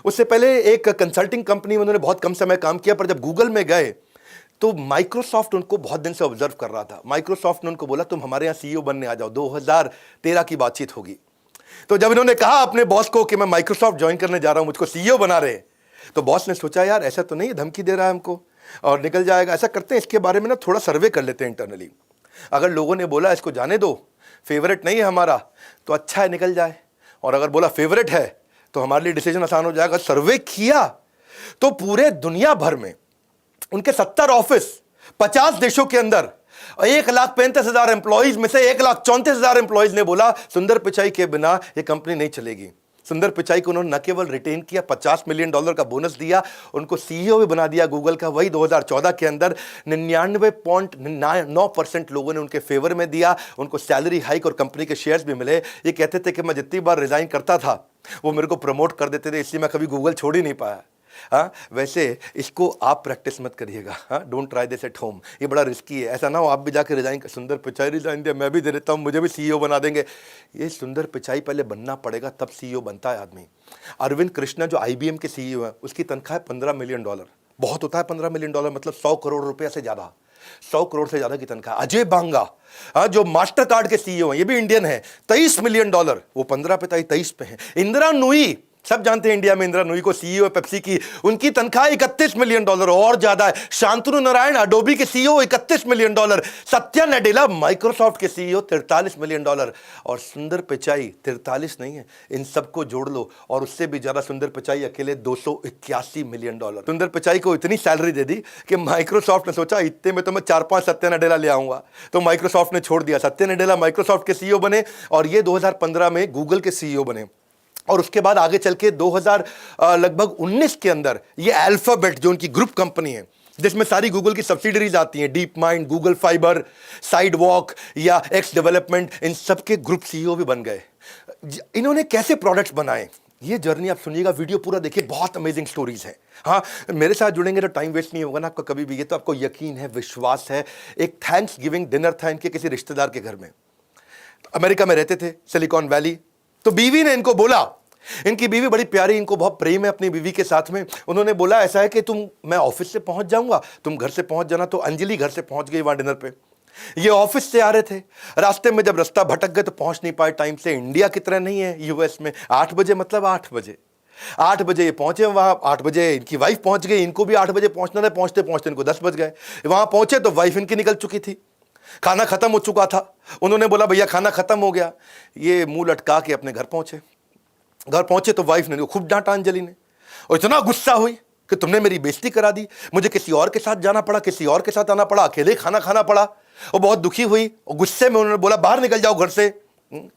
उससे पहले एक कंसल्टिंग कंपनी में उन्होंने बहुत कम समय काम किया, पर जब गूगल में गए तो माइक्रोसॉफ्ट उनको बहुत दिन से ऑब्जर्व कर रहा था। माइक्रोसॉफ्ट ने उनको बोला तुम हमारे यहाँ सीईओ बनने आ जाओ, 2013 की बातचीत होगी। तो जब इन्होंने कहा अपने बॉस को कि मैं माइक्रोसॉफ्ट ज्वाइन करने जा रहा हूं, मुझको सीईओ बना रहे, तो बॉस ने सोचा यार ऐसा तो नहीं, धमकी दे रहा है हमको और निकल जाएगा। ऐसा करते हैं, इसके बारे में ना थोड़ा सर्वे कर लेते हैं इंटरनली। अगर लोगों ने बोला इसको जाने दो, फेवरेट नहीं है हमारा, तो अच्छा है निकल जाए, और अगर बोला फेवरेट है तो हमारे लिए डिसीजन आसान हो जाएगा। सर्वे किया तो पूरे दुनिया भर में उनके 70 ऑफिस 50 देशों के अंदर 1,35,000 एम्प्लॉइज में से 1,34,000 एम्प्लॉइज ने बोला सुंदर पिचाई के बिना यह कंपनी नहीं चलेगी। सुंदर पिचाई को उन्होंने न केवल रिटेन किया, $50 मिलियन का बोनस दिया, उनको सीईओ भी बना दिया गूगल का। वही 2014 के अंदर 99.9% लोगों ने उनके फेवर में दिया, उनको सैलरी हाइक और कंपनी के शेयर्स भी मिले। ये कहते थे कि मैं जितनी बार रिजाइन करता था वो मेरे को प्रमोट कर देते थे, इसलिए मैं कभी गूगल छोड़ ही नहीं पाया। हाँ, वैसे इसको आप प्रैक्टिस मत करिएगा। हाँ, don't try this at home, ये बड़ा रिस्की है। ऐसा ना हो आप भी जाकर रिजाइन कर, सुंदर पिचाई रिजाइन दिया, मैं भी दे देता हूँ, मुझे भी सीईओ बना देंगे। ये सुंदर पिचाई पहले बनना पड़ेगा, तब सीईओ बनता है आदमी। अरविंद कृष्णा जो IBM के सीईओ है, उसकी तनख्वाह है $15 मिलियन। बहुत होता है $15 मिलियन, मतलब 100 करोड़ रुपया से ज्यादा, 100 करोड़ से ज्यादा की तनख्वाह। अजय बांगा जो मास्टर कार्ड के सीईओ हैं, ये भी इंडियन है, $23 मिलियन, वो 15 पे 23 पे है। इंदिरा नूई, सब जानते हैं इंडिया में इंदिरा नूई को, सीईओ पेप्सी की, उनकी तनख्वाह $31 मिलियन और ज्यादा है। शांतनु नारायण अडोबी के CEO $31 million. Satya Nadella Microsoft के सीईओ $43 मिलियन। और सुंदर पिचाई 43 नहीं है, इन सबको जोड़ लो और उससे भी ज्यादा। सुंदर पिचाई अकेले $281 मिलियन। सुंदर पिचाई को इतनी सैलरी दे दी कि माइक्रोसॉफ्ट ने सोचा इतने में तो मैं 4-5 सत्या नडेला ले आऊंगा, तो माइक्रोसॉफ्ट ने छोड़ दिया। सत्या नडेला माइक्रोसॉफ्ट के सीईओ बने और ये 2015 में गूगल के सीईओ बने। और उसके बाद आगे चल के 2019 के अंदर ये अल्फाबेट जो उनकी ग्रुप कंपनी है, जिसमें सारी गूगल की सब्सिडरीज आती हैं, deep mind, Google fibre, sidewalk या एक्स डेवलपमेंट, इन सब के ग्रुप सीईओ भी बन गए। इन्होंने कैसे प्रोडक्ट्स बनाए, ये जर्नी आप सुनिएगा, वीडियो पूरा देखिए, बहुत अमेजिंग स्टोरीज है। हाँ, मेरे साथ जुड़ेंगे तो टाइम वेस्ट नहीं होगा ना आपका कभी भी, ये तो आपको यकीन है, विश्वास है। एक थैंक्स गिविंग डिनर था इनके किसी रिश्तेदार के घर में, अमेरिका में रहते थे, सिलिकॉन वैली। तो बीवी ने इनको बोला, इनकी बीवी बड़ी प्यारी, इनको बहुत प्रेम है अपनी बीवी के साथ में। उन्होंने बोला ऐसा है कि मैं ऑफिस से पहुंच जाऊंगा, तुम घर से पहुंच जाना। तो अंजलि घर से पहुंच गई वहां डिनर पे। ये ऑफिस से आ रहे थे, रास्ते में जब रास्ता भटक गए तो पहुंच नहीं पाए टाइम से। इंडिया की तरह नहीं है यूएस में, 8 बजे मतलब 8 बजे, 8 बजे ये पहुंचे वहां। 8 बजे इनकी वाइफ पहुंच गई, इनको भी 8 बजे पहुंचना था। पहुंचते पहुंचते इनको 10 बज गए। वहां पहुंचे तो वाइफ इनकी निकल चुकी थी, खाना खत्म हो चुका था। उन्होंने बोला भैया खाना खत्म हो गया। ये मुंह लटका के अपने घर पहुंचे। घर पहुंचे तो वाइफ ने खूब डांटा अंजलि ने, और इतना गुस्सा हुई कि तुमने मेरी बेइज्जती करा दी, मुझे किसी और के साथ जाना पड़ा, किसी और के साथ आना पड़ा, अकेले खाना खाना पड़ा। और बहुत दुखी हुई और गुस्से में उन्होंने बोला बाहर निकल जाओ घर से।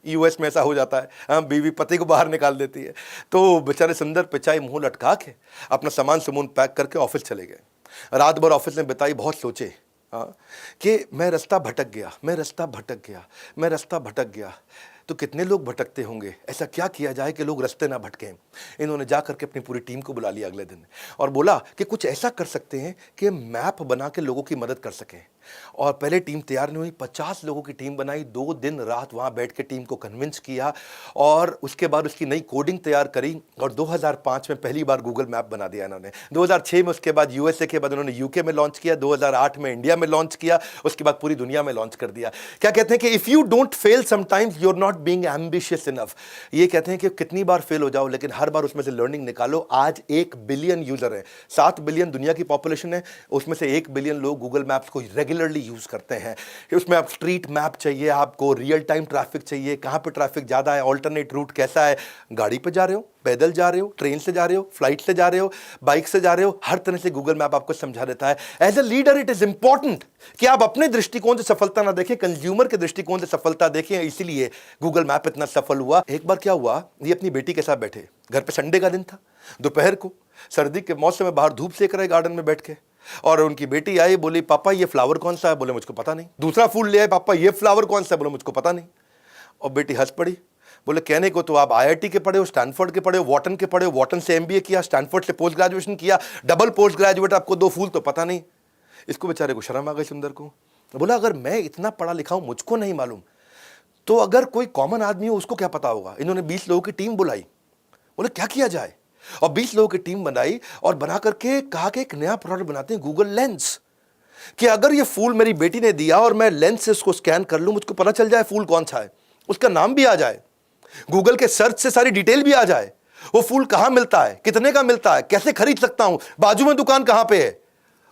यूएस में ऐसा हो जाता है, हाँ, बीवी पति को बाहर निकाल देती है। तो बेचारे सुंदर पिचाई मुंह लटका के अपना सामान सुमून पैक करके ऑफिस चले गए। रात भर ऑफिस में बिताई, बहुत सोचे कि मैं रास्ता भटक गया, मैं रास्ता भटक गया, मैं रास्ता भटक गया। तो कितने लोग भटकते होंगे, ऐसा क्या किया जाए कि लोग रास्ते ना भटकें। इन्होंने जा करके अपनी पूरी टीम को बुला लिया अगले दिन और बोला कि कुछ ऐसा कर सकते हैं कि मैप बना के लोगों की मदद कर सकें। और पहले टीम तैयार नहीं हुई, 50 लोगों की टीम बनाई, 2 दिन रात वहां बैठ के टीम को कन्विंस किया और उसके बाद उसकी नई कोडिंग तैयार करी। और 2005 में पहली बार गूगल मैप बना दिया इन्होंने। 2006 में उसके बाद यूएसए के बाद उन्होंने यूके में लॉन्च किया, 2008 में इंडिया में लॉन्च किया, उसके बाद पूरी दुनिया में लॉन्च कर दिया। क्या कहते हैं कि if you don't fail sometimes you are not being ambitious enough. ये कहते हैं कि कितनी बार फेल हो जाओ लेकिन हर बार उसमें से लर्निंग निकालो। आज 1 बिलियन यूजर है, 7 बिलियन दुनिया की पॉपुलेशन है, उसमें से 1 बिलियन लोग गूगल मैप्स को रेगुलरली यूज करते हैं। उसमें आप स्ट्रीट मैप चाहिए, आपको रियल टाइम ट्रैफिक चाहिए, कहां पे ट्रैफिक ज्यादा है, ऑल्टरनेट रूट कैसा है, गाड़ी पे जा रहे हो, पैदल जा रहे हो, ट्रेन से जा रहे हो, फ्लाइट से जा रहे हो, बाइक से जा रहे हो, हर तरह से गूगल मैप आपको समझा देता है। As a leader it is important कि आप अपने दृष्टिकोण से सफलता ना देखें, कंज्यूमर के दृष्टिकोण से सफलता देखें। इसीलिए गूगल मैप इतना सफल हुआ। एक बार क्या हुआ, ये अपनी बेटी के साथ बैठे, घर पे संडे का दिन था, दोपहर को, सर्दी के मौसम में बाहर धूप सेक रहे गार्डन में बैठ के। और उनकी बेटी आई, बोली पापा ये फ्लावर कौन सा है, बोले मुझको पता नहीं। दूसरा फूल ले आए, पापा ये फ्लावर कौन सा है, बोले मुझको पता नहीं। और बेटी हंस पड़ी, बोले कहने को तो आप आईआईटी के पढ़े हो, स्टैनफोर्ड के पढ़े हो, वॉटन के पढ़े हो, वॉटन से एमबीए किया, स्टैनफोर्ड से पोस्ट ग्रेजुएशन किया, डबल पोस्ट ग्रेजुएट, आपको 2 फूल तो पता नहीं। इसको बेचारे को शर्म आ गई सुंदर को। बोला अगर मैं इतना पढ़ा लिखा हूं, मुझको नहीं मालूम, तो अगर कोई कॉमन आदमी हो उसको क्या पता होगा। इन्होंने 20 लोगों की टीम बुलाई, बोले क्या किया जाए। और 20 लोगों की टीम बनाई और बना करके कहा कि एक नया प्रोडक्ट बनाते हैं गूगल लेंस, कि अगर ये फूल मेरी बेटी ने दिया और मैं लेंस से उसको स्कैन कर लूं, मुझको पता चल जाए फूल कौन सा है, उसका नाम भी आ जाए, गूगल के सर्च से सारी डिटेल भी आ जाए, वो फूल कहां मिलता है, कितने का मिलता है, कैसे खरीद सकता हूं, बाजू में दुकान कहां पे है।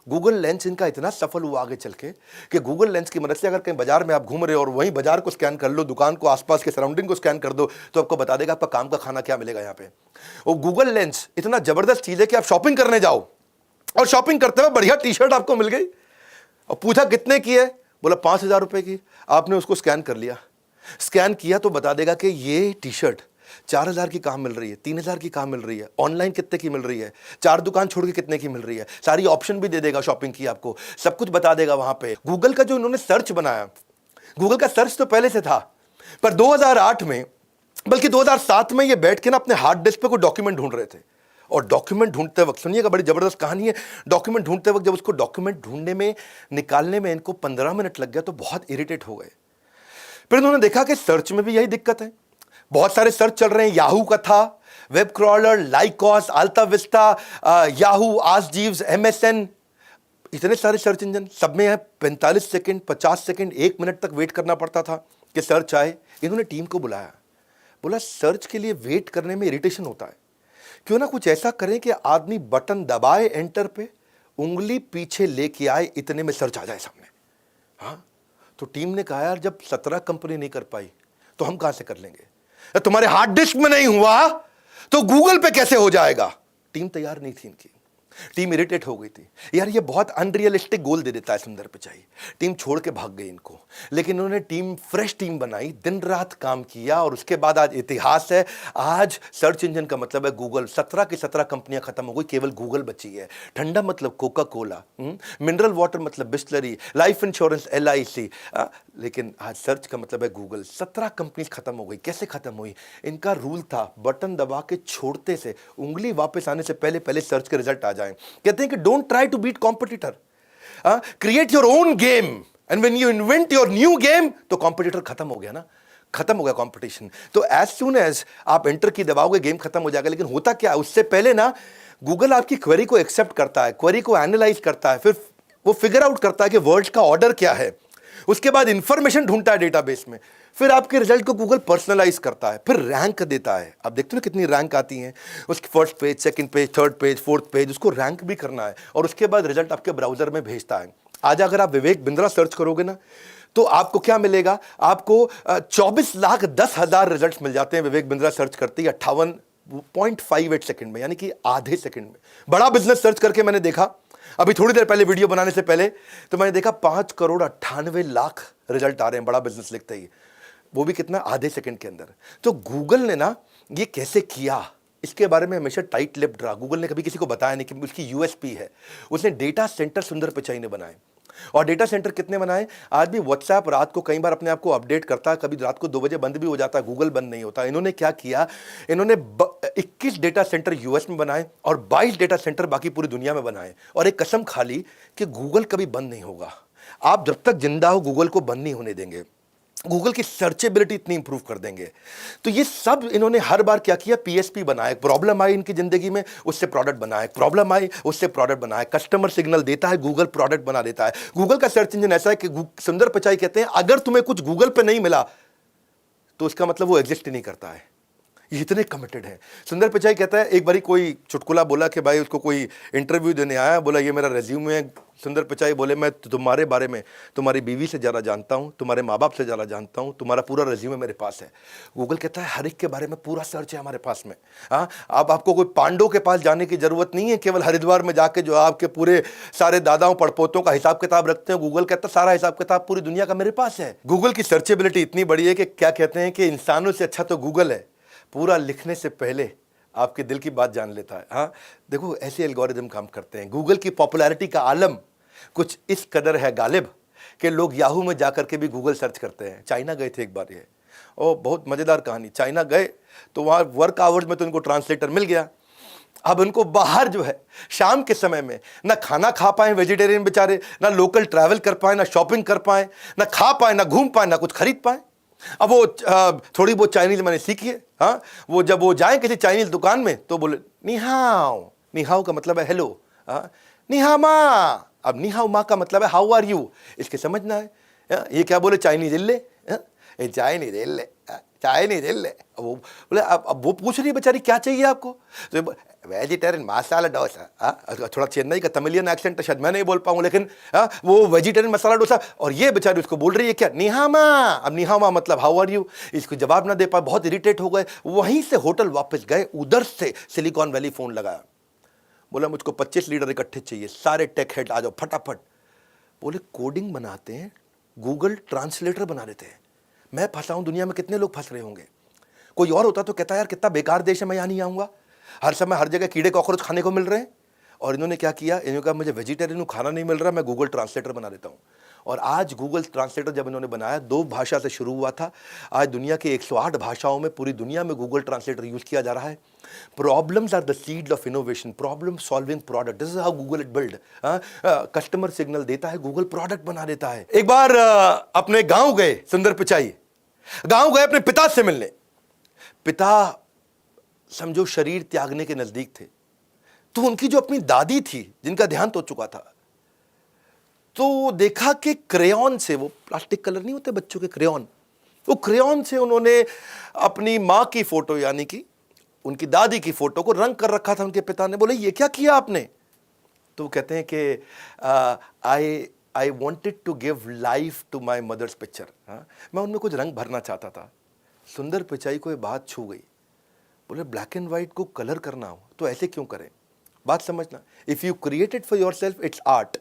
गूगल लेंस इनका इतना सफल हुआ आगे चल के कि गूगल लेंस की मदद से अगर कहीं बाजार में आप घूम रहे हो और वहीं बाजार को स्कैन कर लो, दुकान को, आसपास के सराउंडिंग को स्कैन कर दो, तो आपको बता देगा आपका काम का खाना क्या मिलेगा यहाँ पे। वो गूगल लेंस इतना जबरदस्त चीज है कि आप शॉपिंग करने जाओ और शॉपिंग करते हुए बढ़िया टी शर्ट आपको मिल गई और पूछा कितने की है, बोला 5,000 रुपए की। आपने उसको स्कैन कर लिया, स्कैन किया तो बता देगा कि ये टी शर्ट 4,000 की कहाँ मिल रही है, 3,000 की कहाँ मिल रही है, ऑनलाइन कितने की मिल रही है, 4 दुकान छोड़ के कितने की मिल रही है, सारी ऑप्शन भी दे देगा शॉपिंग की, आपको सब कुछ बता देगा वहां पे। गूगल का जो इन्होंने सर्च बनाया, गूगल का सर्च तो पहले से था, पर 2008 में, बल्कि 2007 में ये बैठ के ना अपने हार्ड डिस्क पे कोई डॉक्यूमेंट ढूंढ रहे थे। और डॉक्यूमेंट ढूंढते वक्त, सुनिएगा बड़ी जबरदस्त कहानी है, डॉक्यूमेंट ढूंढते वक्त जब उसको डॉक्यूमेंट ढूंढने में, निकालने में इनको 15 मिनट लग गया तो बहुत इरिटेट हो गए। फिर उन्होंने देखा कि सर्च में भी यही दिक्कत है, बहुत सारे सर्च चल रहे हैं, याहू का था, web crawler, Lycos, AltaVista, Yahoo, Ask Jeeves, MSN, इतने सारे सर्च इंजन, सब में है 45 सेकंड, 50 सेकंड, 1 मिनट तक वेट करना पड़ता था कि सर्च आए। इन्होंने टीम को बुलाया, बोला सर्च के लिए वेट करने में इरिटेशन होता है, क्यों ना कुछ ऐसा करें कि आदमी बटन दबाए एंटर पे, उंगली पीछे लेके आए, इतने में सर्च आ जाए सामने। हाँ, तो टीम ने कहा यार जब 17 कंपनी नहीं कर पाई तो हम कहां से कर लेंगे, तुम्हारे हार्ड डिस्क में नहीं हुआ तो गूगल पे कैसे हो जाएगा। टीम तैयार नहीं थी इनकी, टीम इरिटेट हो गई थी, यार ये बहुत अनरियलिस्टिक गोल दे देता है सुंदर पिचाई। टीम छोड़ के भाग गई इनको, लेकिन उन्होंने टीम, फ्रेश टीम बनाई, दिन रात काम किया और उसके बाद आज इतिहास है। आज सर्च इंजन का मतलब है गूगल, 17 की 17 कंपनियां खत्म हो गई, केवल गूगल बची है। ठंडा मतलब कोका कोला, मिनरल वाटर मतलब बिस्लरी, लाइफ इंश्योरेंस LIC, लेकिन आज सर्च का मतलब है गूगल। 17 कंपनी खत्म हो गई। कैसे खत्म हुई? इनका रूल था बटन दबा के छोड़ते से, उंगली वापस आने से पहले पहले सर्च के रिजल्ट आ जाए। कहते हैं कि don't try to beat competitor, create your own game, and when you invent your new game तो कॉम्पिटिटर खत्म हो गया ना, खत्म हो गया कंपटीशन। तो एज सून एज आप एंटर की दबाओगे गेम खत्म हो जाएगा। लेकिन होता क्या है, उससे पहले ना गूगल आपकी क्वेरी को एक्सेप्ट करता है, क्वेरी को एनालाइज करता है, फिर वो फिगर आउट करता है कि वर्ड्स का ऑर्डर क्या है, उसके बाद इंफॉर्मेशन ढूंढता है डेटाबेस में, फिर आपके रिजल्ट को गूगल पर्सनलाइज करता है, फिर रैंक देता है। आप देखते हो ना कितनी रैंक आती हैं, उसकी first page, second page, third page, fourth page, उसको रैंक भी करना है और उसके बाद रिजल्ट आपके ब्राउजर में भेजता है। आज अगर आप विवेक बिंद्रा सर्च करोगे ना तो आपको क्या मिलेगा, आपको 24,10,000 रिजल्ट मिल जाते हैं विवेक बिंद्रा सर्च करते ही 58.58 सेकंड में, यानी कि आधे सेकंड में। बड़ा बिजनेस सर्च करके मैंने देखा, अभी थोड़ी देर पहले वीडियो बनाने से पहले, तो मैंने देखा 5,98,00,000 रिजल्ट आ रहे हैं बड़ा बिजनेस लिखते ही, वो भी कितना, आधे सेकंड के अंदर। तो गूगल ने ना ये कैसे किया, इसके बारे में हमेशा टाइट लिप्ड रहा। गूगल ने कभी किसी को बताया नहीं कि उसकी USP है। उसने डेटा सेंटर सुंदर पिचाई ने बनाए, और डेटा सेंटर कितने बनाए, आज भी व्हाट्सएप रात को कई बार अपने आप को अपडेट करता है, कभी रात को 2 बजे बंद भी हो जाता है, गूगल बंद नहीं होता। इन्होंने क्या किया, इन्होंने 21 डेटा सेंटर US में बनाए और 22 डेटा सेंटर बाकी पूरी दुनिया में बनाए, और एक कसम खा ली कि गूगल कभी बंद नहीं होगा। आप जब तक जिंदा हो गूगल को बंद नहीं होने देंगे, गूगल की सर्चेबिलिटी इतनी इंप्रूव कर देंगे। तो ये सब इन्होंने हर बार क्या किया, PSP बनाया। प्रॉब्लम आई इनकी जिंदगी में, उससे प्रोडक्ट बनाए, प्रॉब्लम आई उससे प्रोडक्ट बनाए, कस्टमर सिग्नल देता है, गूगल प्रोडक्ट बना देता है। गूगल का सर्च इंजन ऐसा है कि सुंदर पिचाई कहते हैं अगर तुम्हें कुछ गूगल पे नहीं मिला तो उसका मतलब वो एग्जिस्ट ही नहीं करता है। ये इतने कमिटेड हैं। सुंदर पिचाई कहता है, एक बारी कोई चुटकुला बोला कि भाई उसको कोई इंटरव्यू देने आया, बोला ये मेरा रेज्यूमे है। सुंदर पिचाई बोले मैं तुम्हारे बारे में तुम्हारी बीवी से ज़्यादा जानता हूँ, तुम्हारे माँ बाप से ज़्यादा जानता हूँ, तुम्हारा पूरा रेज्यूमे मेरे पास है। गूगल कहता है हर एक के बारे में पूरा सर्च है हमारे पास में। हाँ, अब आपको कोई पांडव के पास जाने की जरूरत नहीं है, केवल हरिद्वार में जाके जो आपके पूरे सारे दादाओं पड़पोतों का हिसाब किताब रखते हैं। गूगल कहता है सारा हिसाब किताब पूरी दुनिया का मेरे पास है। गूगल की सर्चेबिलिटी इतनी बड़ी है कि क्या कहते हैं कि इंसानों से अच्छा तो गूगल है, पूरा लिखने से पहले आपके दिल की बात जान लेता है। हाँ, देखो ऐसे एल्गोरिदम काम करते हैं। गूगल की पॉपुलैरिटी का आलम कुछ इस कदर है गालिब कि लोग याहू में जाकर के भी गूगल सर्च करते हैं। चाइना गए थे एक बार, ये और बहुत मज़ेदार कहानी। चाइना गए तो वहाँ वर्क आवर्स में तो उनको ट्रांसलेटर मिल गया। अब उनको बाहर जो है शाम के समय में ना खाना खा पाए वेजिटेरियन बेचारे, ना लोकल ट्रैवल कर पाए, ना शॉपिंग कर पाए, ना खा पाए, ना घूम पाए, ना कुछ खरीद पाए। अब वो थोड़ी बहुत चाइनीज मैंने सीखी है। हाँ, वो जब वो जाए किसी चाइनीज दुकान में तो बोले निहाओ, निहाओ का मतलब है हेलो, निहा माँ। अब निहाओ माँ का मतलब है हाउ आर यू, इसके समझना है। ये क्या बोले, चाइनीज इल्ले, चाइनीज इल्ले, चाइनीज इल्ले। वो बोले अब वो पूछ रही बेचारी क्या चाहिए आपको, तो वेजिटेरियन मसाला डोसा। थोड़ा चेन्नई का तमिलियन एक्सेंट शायद मैं नहीं बोल पाऊँ, लेकिन वो वेजिटेरियन मसाला डोसा, और ये बेचारी उसको बोल रही है क्या, निहामा। अब निहामा मतलब हाउ आर यू, इसको जवाब ना दे पाए, बहुत इरिटेट हो गए। वहीं से होटल वापस गए, उधर से सिलिकॉन वैली फोन लगाया, बोला मुझको 25 लीडर इकट्ठे चाहिए, सारे टेक हेड आ जाओ फटाफट। बोले कोडिंग बनाते हैं, गूगल ट्रांसलेटर बना देते हैं। मैं फंसा हूं, दुनिया में कितने लोग फंस रहे होंगे। कोई और होता तो कहता यार कितना बेकार देश है, मैं यहाँ नहीं आऊँगा, हर समय हर जगह कीड़े कॉकरोच खाने को मिल रहे हैं। और इन्होंने क्या किया, इन्होंने कहा मुझे वेजिटेरियन खाना नहीं मिल रहा, मैं गूगल ट्रांसलेटर बना देता हूँ। और आज गूगल ट्रांसलेटर जब इन्होंने बनाया, 2 भाषा से शुरू हुआ था, आज दुनिया के 108 भाषाओं में पूरी दुनिया में गूगल ट्रांसलेटर यूज किया जा रहा है। Problems are the seed of innovation, problem solving product, this is how Google it build. Customer signal देता है, गूगल प्रोडक्ट बना देता है। एक बार अपने गांव गए सुंदर पिचाई, गांव गए अपने पिता से मिलने। पिता समझो शरीर त्यागने के नजदीक थे, तो उनकी जो अपनी दादी थी जिनका देहांत हो चुका था, तो देखा कि क्रेयॉन से, वो प्लास्टिक कलर नहीं होते बच्चों के क्रेयॉन, वो क्रेयॉन से उन्होंने अपनी माँ की फोटो यानी कि उनकी दादी की फोटो को रंग कर रखा था। उनके पिता ने बोले ये क्या किया आपने, तो वो कहते हैं कि I wanted to give life to my mother's picture. मैं उनमें कुछ रंग भरना चाहता था। सुंदर पिचाई को ये बात छू गई, बोले ब्लैक एंड व्हाइट को कलर करना हो तो ऐसे क्यों करें। बात समझना, if you created for your self it's art.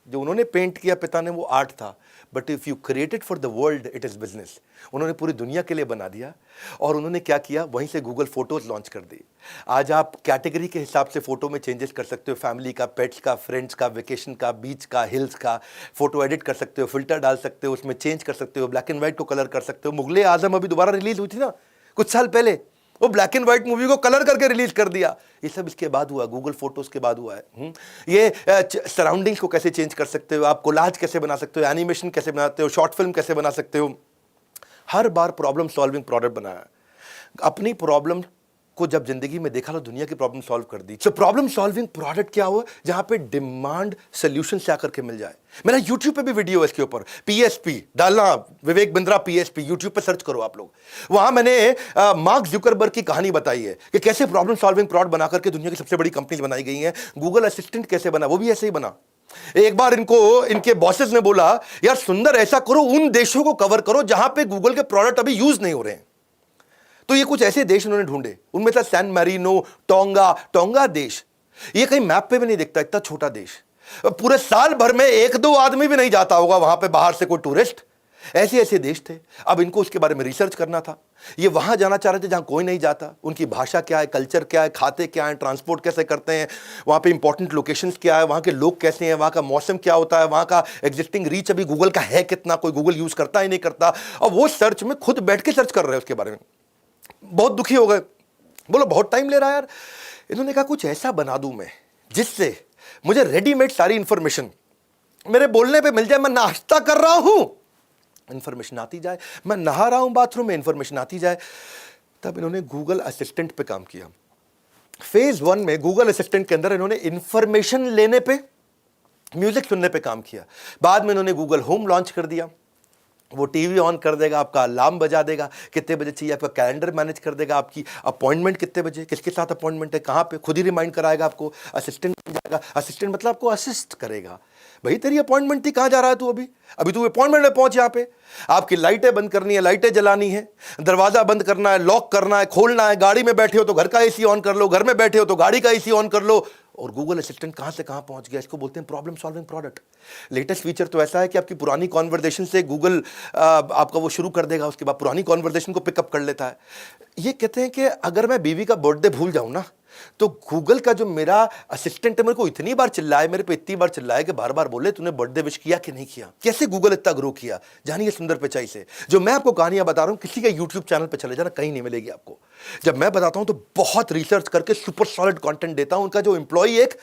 जो उन्होंने पेंट किया पिता ने वो आर्ट था, but if you created for the world it is business. उन्होंने पूरी दुनिया के लिए बना दिया। और उन्होंने क्या किया, वहीं से गूगल फोटोज लॉन्च कर दी। आज आप कैटेगरी के हिसाब से फोटो में चेंजेस कर सकते हो, फैमिली का, पेट्स का, फ्रेंड्स का, वेकेशन का, बीच का, हिल्स का। फोटो एडिट कर सकते हो, फिल्टर डाल सकते हो, उसमें चेंज कर सकते हो, ब्लैक एंड व्हाइट को कलर कर सकते हो। मुगले आजम अभी दोबारा रिलीज हुई थी ना कुछ साल पहले, वो ब्लैक एंड व्हाइट मूवी को कलर करके रिलीज कर दिया। ये सब इसके बाद हुआ, गूगल फोटोज के बाद हुआ है। ये सराउंडिंग्स को कैसे चेंज कर सकते हो, आप कोलाज कैसे बना सकते हो, एनिमेशन कैसे बनाते हो, शॉर्ट फिल्म कैसे बना सकते हो। हर बार प्रॉब्लम सॉल्विंग प्रोडक्ट बनाया। अपनी प्रॉब्लम को जब जिंदगी में देखा तो दुनिया की प्रॉब्लम सॉल्व कर दी। तो प्रॉब्लम सॉल्विंग प्रोडक्ट क्या हुआ, जहां पे डिमांड सोल्यूशन से आकर के मिल जाए। मेरा यूट्यूब पे भी वीडियो है इसके ऊपर, पीएसपी डालना, विवेक बिंद्रा पीएसपी, यूट्यूब पे सर्च करो आप लोग। वहां मैंने मार्क जुकरबर्ग की कहानी बताई है कि कैसे प्रॉब्लम सॉल्विंग प्रोडक्ट बनाकर के दुनिया की सबसे बड़ी कंपनी बनाई गई है। गूगल असिस्टेंट कैसे बना, वो भी ऐसे ही बना। एक बार इनको इनके बॉसेस ने बोला यार सुंदर ऐसा करो, उन देशों को कवर करो जहां पे गूगल के प्रोडक्ट अभी यूज नहीं हो रहे हैं। तो ये कुछ ऐसे देश उन्होंने ढूंढे, उनमें था सैन मैरिनो, टोंगा देश। ये कहीं मैप पे भी नहीं दिखता, इतना छोटा देश। पूरे साल भर में 1-2 आदमी भी नहीं जाता होगा वहां पे बाहर से कोई टूरिस्ट। ऐसे ऐसे देश थे। अब इनको उसके बारे में रिसर्च करना था। ये वहां जाना चाह रहे थे जहां कोई नहीं जाता। उनकी भाषा क्या है, कल्चर क्या है, खाते क्या है, ट्रांसपोर्ट कैसे करते हैं, वहां पे इंपॉर्टेंट लोकेशंस क्या है, वहां के लोग कैसे हैं, वहां का मौसम क्या होता है, वहां का एग्जिस्टिंग रीच अभी गूगल का है कितना, कोई गूगल यूज करता ही नहीं करता। और वो सर्च में खुद बैठ के सर्च कर रहे हैं उसके बारे में। बहुत दुखी हो गए, बोलो बहुत टाइम ले रहा है यार। इन्होंने कहा कुछ ऐसा बना दूं मैं जिससे मुझे रेडीमेड सारी इंफॉर्मेशन मेरे बोलने पे मिल जाए। मैं नाश्ता कर रहा हूं, इंफॉर्मेशन आती जाए, मैं नहा रहा हूं बाथरूम में, इंफॉर्मेशन आती जाए। तब इन्होंने गूगल असिस्टेंट पे काम किया। फेज 1 में गूगल असिस्टेंट के अंदर इन्होंने इंफॉर्मेशन लेने पे, म्यूजिक सुनने पे काम किया। बाद में इन्होंने गूगल होम लॉन्च कर दिया। वो टीवी ऑन कर देगा, आपका अलार्म बजा देगा, कितने बजे चाहिए, आपका कैलेंडर मैनेज कर देगा, आपकी अपॉइंटमेंट कितने बजे, किसके साथ अपॉइंटमेंट है, कहाँ पे, खुद ही रिमाइंड कराएगा आपको। असिस्टेंट बन जाएगा। असिस्टेंट मतलब आपको असिस्ट करेगा। भाई तेरी अपॉइंटमेंट थी, कहाँ जा रहा है तू, अभी तू अपॉइंटमेंट में पहुंच। यहाँ पे आपकी लाइटें बंद करनी है, लाइटें जलानी है, दरवाजा बंद करना है, लॉक करना है, खोलना है। गाड़ी में बैठे हो तो घर का एसी ऑन कर लो, घर में बैठे हो तो गाड़ी का एसी ऑन कर लो। और गूगल असिस्टेंट कहां से कहां पहुंच गया। इसको बोलते हैं problem solving product. Latest feature तो ऐसा है कि आपकी पुरानी कॉन्वर्सेशन से गूगल आपका वो शुरू कर देगा, उसके बाद पुरानी कॉन्वर्सेशन को पिकअप कर लेता है। ये कहते हैं कि अगर मैं बीवी का बर्थडे भूल जाऊं ना, तो गूगल का जो मेरा असिस्टेंट है मेरे को इतनी बार चिल्लाए, मेरे पे इतनी बार चिल्लाए कि बार बार बोले तूने बर्थडे विश किया कि नहीं किया। कैसे गूगल इतना ग्रो किया, जानिए सुंदर पिचाई से। जो मैं आपको कहानियां बता रहा हूं, किसी के यूट्यूब चैनल पे चले जाना, कहीं नहीं मिलेगी आपको। जब मैं बताता हूं तो बहुत रिसर्च करके सुपर सॉलिड कंटेंट देता हूं। उनका जो एम्प्लॉई एक